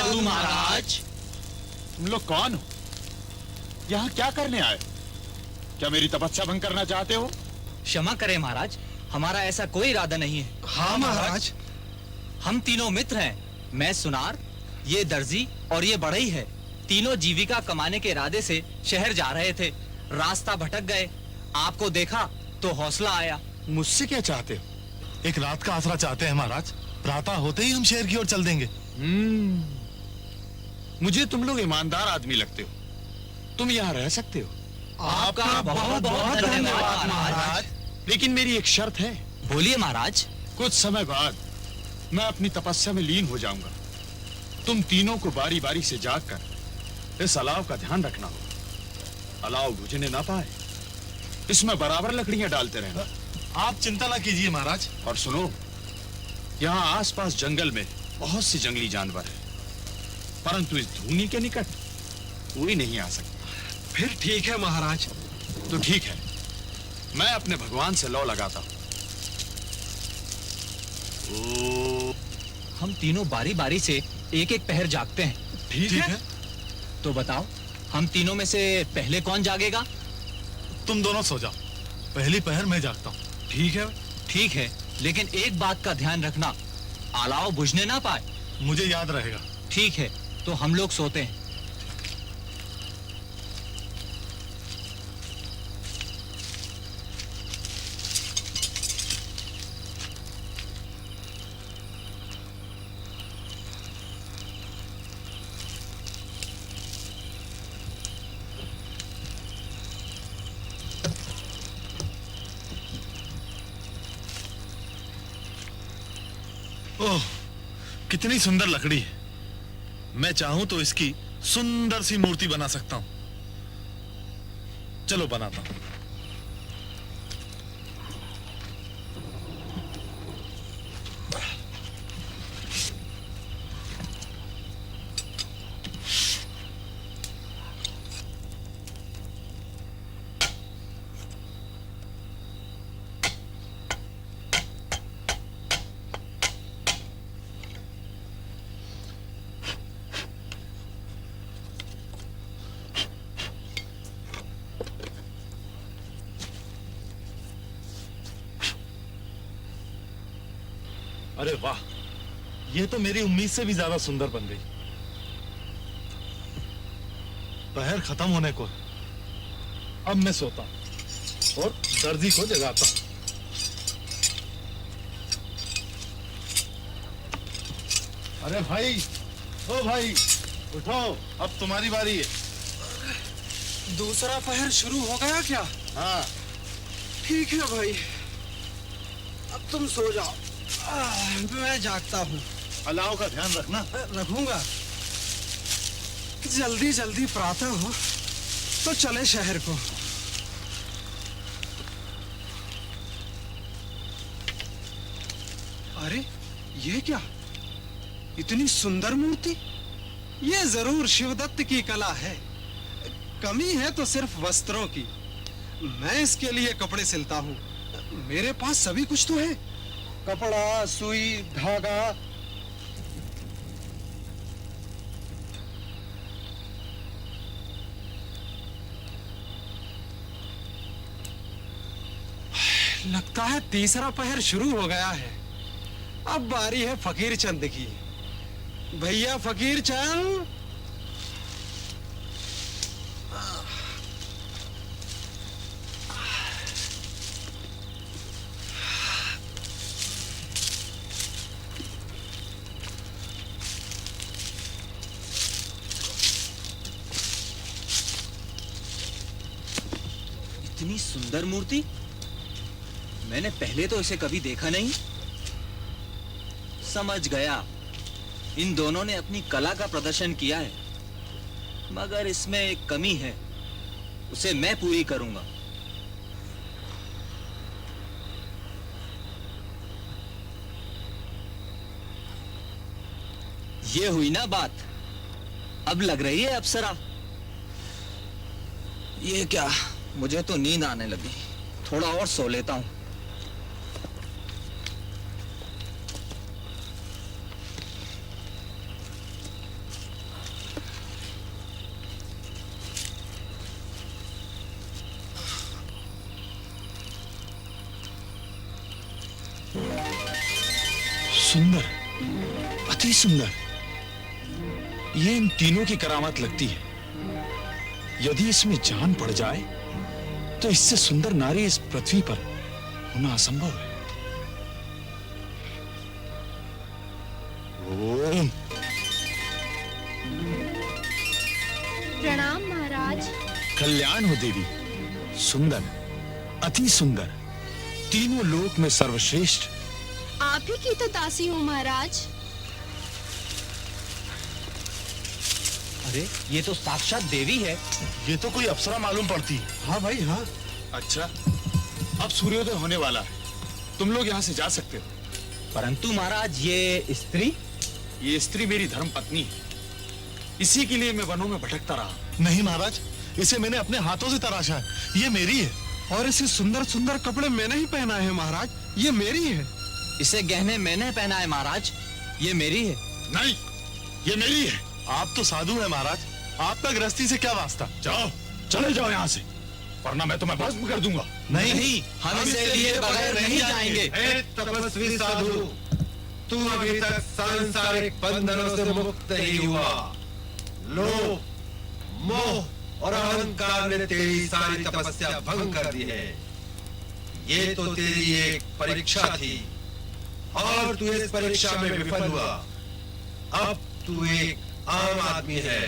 साधु महाराज। तुम लोग कौन हो? यहाँ क्या करने आए? क्या मेरी तपस्या भंग करना चाहते हो? क्षमा करें महाराज, हमारा ऐसा कोई इरादा नहीं है। हाँ महाराज। हम तीनों मित्र हैं। मैं सुनार, ये दर्जी और ये बढ़ई है। तीनों जीविका कमाने के इरादे से शहर जा रहे थे। रास्ता भटक गए, आपको देखा तो हौसला आया। मुझसे क्या चाहते हो? एक रात का आसरा चाहते हैं महाराज। प्रातः होते ही हम शहर की ओर चल देंगे। मुझे तुम लोग ईमानदार आदमी लगते हो। तुम यहाँ रह सकते हो। आपका बहुत बहुत धन्यवाद महाराज। लेकिन मेरी एक शर्त है। बोलिए महाराज। कुछ समय बाद मैं अपनी तपस्या में लीन हो जाऊंगा। तुम तीनों को बारी बारी से जागकर इस अलाव का ध्यान रखना होगा। अलाव बुझने ना पाए, इसमें बराबर लकड़ियां डालते रहना। आप चिंता ना कीजिए महाराज। और सुनो, यहाँ आसपास जंगल में बहुत से जंगली जानवर हैं, परंतु इस धूनी के निकट कोई नहीं आ सकता। फिर ठीक है महाराज। तो ठीक है, मैं अपने भगवान से लौ लगाता हूं। हम तीनों बारी बारी से एक एक पहर जागते हैं। ठीक है। तो बताओ, हम तीनों में से पहले कौन जागेगा? तुम दोनों सो जाओ, पहली पहर मैं जागता हूँ। ठीक है। ठीक है, लेकिन एक बात का ध्यान रखना, अलाव बुझने ना पाए। मुझे याद रहेगा। ठीक है, तो हम लोग सोते हैं। ओह, कितनी सुंदर लकड़ी है। मैं चाहूं तो इसकी सुंदर सी मूर्ति बना सकता हूं। चलो बनाता हूं। अरे वाह, ये तो मेरी उम्मीद से भी ज्यादा सुंदर बन गई। पहर खत्म होने को है। अब मैं सोता हूं और दर्जी को जगाता हूं। अरे भाई, ओ भाई, उठो, अब तुम्हारी बारी है। दूसरा पहर शुरू हो गया क्या? हाँ। ठीक है भाई, अब तुम सो जाओ, मैं जागता हूँ। अलाव का ध्यान रखना। रखूंगा। जल्दी जल्दी प्रातः हो तो चले शहर को। अरे ये क्या, इतनी सुंदर मूर्ति? ये जरूर शिवदत्त की कला है। कमी है तो सिर्फ वस्त्रों की। मैं इसके लिए कपड़े सिलता हूँ। मेरे पास सभी कुछ तो है, कपड़ा, सुई, धागा। लगता है तीसरा पहर शुरू हो गया है। अब बारी है फकीर चंद की। भैया फकीर चंद, इतनी सुंदर मूर्ति, मैंने पहले तो इसे कभी देखा नहीं। समझ गया, इन दोनों ने अपनी कला का प्रदर्शन किया है, मगर इसमें एक कमी है, उसे मैं पूरी करूंगा। ये हुई ना बात, अब लग रही है अप्सरा। ये क्या, मुझे तो नींद आने लगी, थोड़ा और सो लेता हूं। सुंदर, अति सुंदर, ये इन तीनों की करामात लगती है। यदि इसमें जान पड़ जाए तो इससे सुंदर नारी इस पृथ्वी पर होना असंभव है। ओम। प्रणाम महाराज। कल्याण हो देवी। सुंदर, अति सुंदर, तीनों लोक में सर्वश्रेष्ठ। आप ही की तो दासी हूँ महाराज। अरे ये तो साक्षात देवी है। ये तो कोई अप्सरा मालूम पड़ती है। हाँ भाई हाँ। अच्छा, अब सूर्योदय होने वाला है, तुम लोग यहाँ से जा सकते हो। परंतु महाराज ये स्त्री। ये स्त्री मेरी धर्म पत्नी है, इसी के लिए मैं वनों में भटकता रहा। नहीं महाराज, इसे मैंने अपने हाथों से तराशा है, ये मेरी है। और इसे सुंदर सुंदर कपड़े मैंने ही पहनाए हैं महाराज, ये मेरी है। इसे गहने मैंने पहना है महाराज, ये मेरी है। नहीं, ये मेरी है। आप तो साधु हैं महाराज, आपका गृहस्थी से क्या वास्ता। जाओ, चले जाओ यहाँ से, वरना मैं तुम्हें भस्म कर दूंगा। नहीं, हम इसे लिए बगैर नहीं जाएंगे। हे तपस्वी साधु, तू अभी तक सांसारिक बंधनों से मुक्त नहीं हुआ। लोभ, मोह और अहंकार ने तेरी सारी तपस्या भंग कर दी है। ये तो तेरी एक परीक्षा थी और तू इस परीक्षा में विफल हुआ। अब तू एक आम आदमी है।